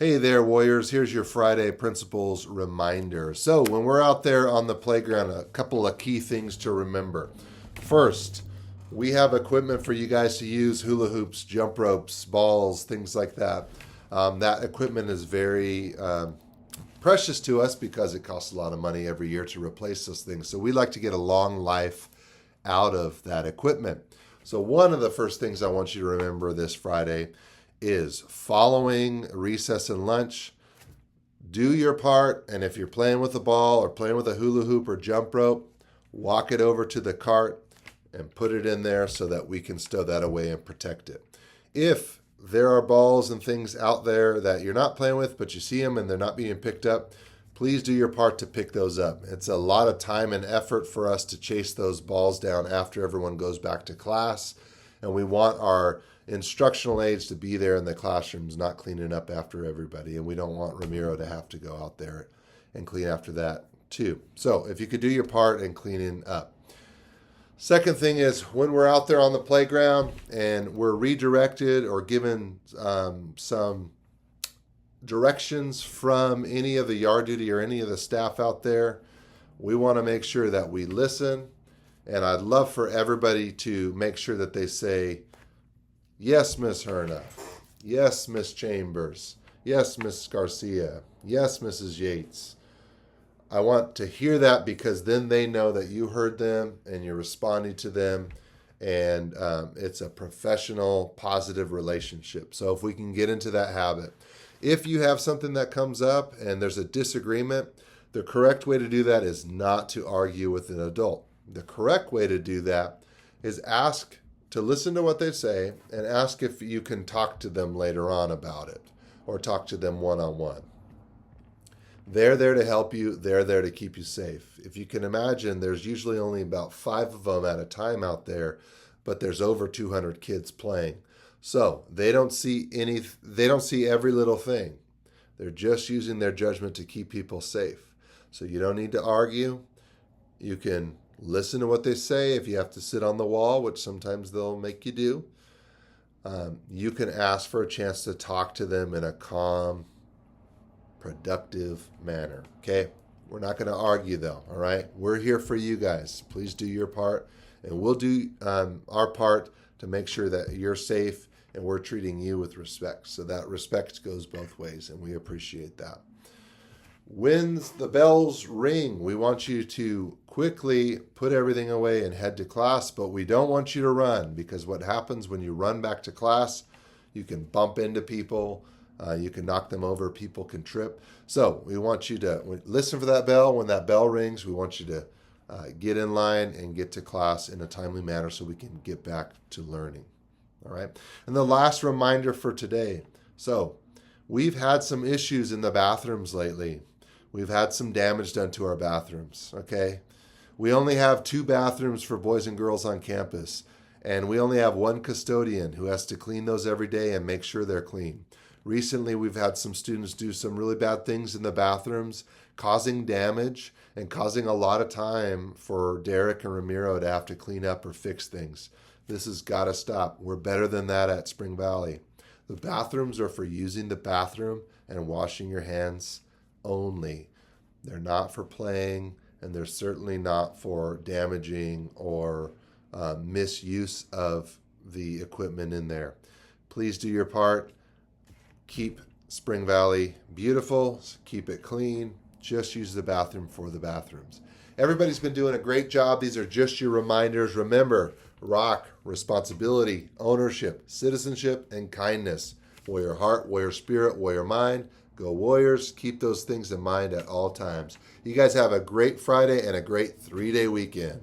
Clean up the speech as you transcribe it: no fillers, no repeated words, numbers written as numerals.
Hey there, Warriors. Here's your Friday Principles reminder. So, when we're out there on the playground, a couple of key things to remember. First, we have equipment for you guys to use: hula hoops, jump ropes, balls, things like that. That equipment is very precious to us because it costs a lot of money every year to replace those things. So, we like to get a long life out of that equipment. So, one of the first things I want you to remember this Friday is following recess and lunch. Do your part, and if you're playing with a ball or playing with a hula hoop or jump rope, walk it over to the cart and put it in there so that we can stow that away and protect it. If there are balls and things out there that you're not playing with, but you see them and they're not being picked up, please do your part to pick those up. It's a lot of time and effort for us to chase those balls down after everyone goes back to class, and we want our instructional aides to be there in the classrooms, not cleaning up after everybody. And we don't want Ramiro to have to go out there and clean after that too. So if you could do your part in cleaning up. Second thing is, when we're out there on the playground and we're redirected or given some directions from any of the yard duty or any of the staff out there, we want to make sure that we listen. And I'd love for everybody to make sure that they say, "Yes, Miss Herna. Yes, Miss Chambers. Yes, Miss Garcia. Yes, Mrs. Yates." I want to hear that because then they know that you heard them and you're responding to them, and it's a professional, positive relationship. So if we can get into that habit. If you have something that comes up and there's a disagreement, the correct way to do that is not to argue with an adult. The correct way to do that is to listen to what they say and ask if you can talk to them later on about it or talk to them one-on-one. They're there to help you. They're there to keep you safe. If you can imagine, there's usually only about 5 of them at a time out there, but there's over 200 kids playing. So they don't see every little thing. They're just using their judgment to keep people safe. So you don't need to argue. You can listen to what they say. If you have to sit on the wall, which sometimes they'll make you do, you can ask for a chance to talk to them in a calm, productive manner. Okay? We're not going to argue though, all right? We're here for you guys. Please do your part, and we'll do our part to make sure that you're safe and we're treating you with respect. So that respect goes both ways, and we appreciate that. When the bells ring, we want you to quickly put everything away and head to class, but we don't want you to run, because what happens when you run back to class, you can bump into people, you can knock them over, people can trip. So we want you to listen for that bell. When that bell rings, we want you to get in line and get to class in a timely manner so we can get back to learning. All right. And the last reminder for today. So we've had some issues in the bathrooms lately. We've had some damage done to our bathrooms, okay? We only have 2 bathrooms for boys and girls on campus, and we only have 1 custodian who has to clean those every day and make sure they're clean. Recently, we've had some students do some really bad things in the bathrooms, causing damage and causing a lot of time for Derek and Ramiro to have to clean up or fix things. This has got to stop. We're better than that at Spring Valley. The bathrooms are for using the bathroom and washing your hands only. They're not for playing, and they're certainly not for damaging or misuse of the equipment in there. Please do your part. Keep Spring Valley beautiful. Keep it clean. Just use the bathroom for the bathrooms. Everybody's been doing a great job. These are just your reminders. Remember, rock, responsibility, ownership, citizenship, and kindness. Warrior heart, warrior spirit, warrior mind. Go Warriors. Keep those things in mind at all times. You guys have a great Friday and a great 3-day weekend.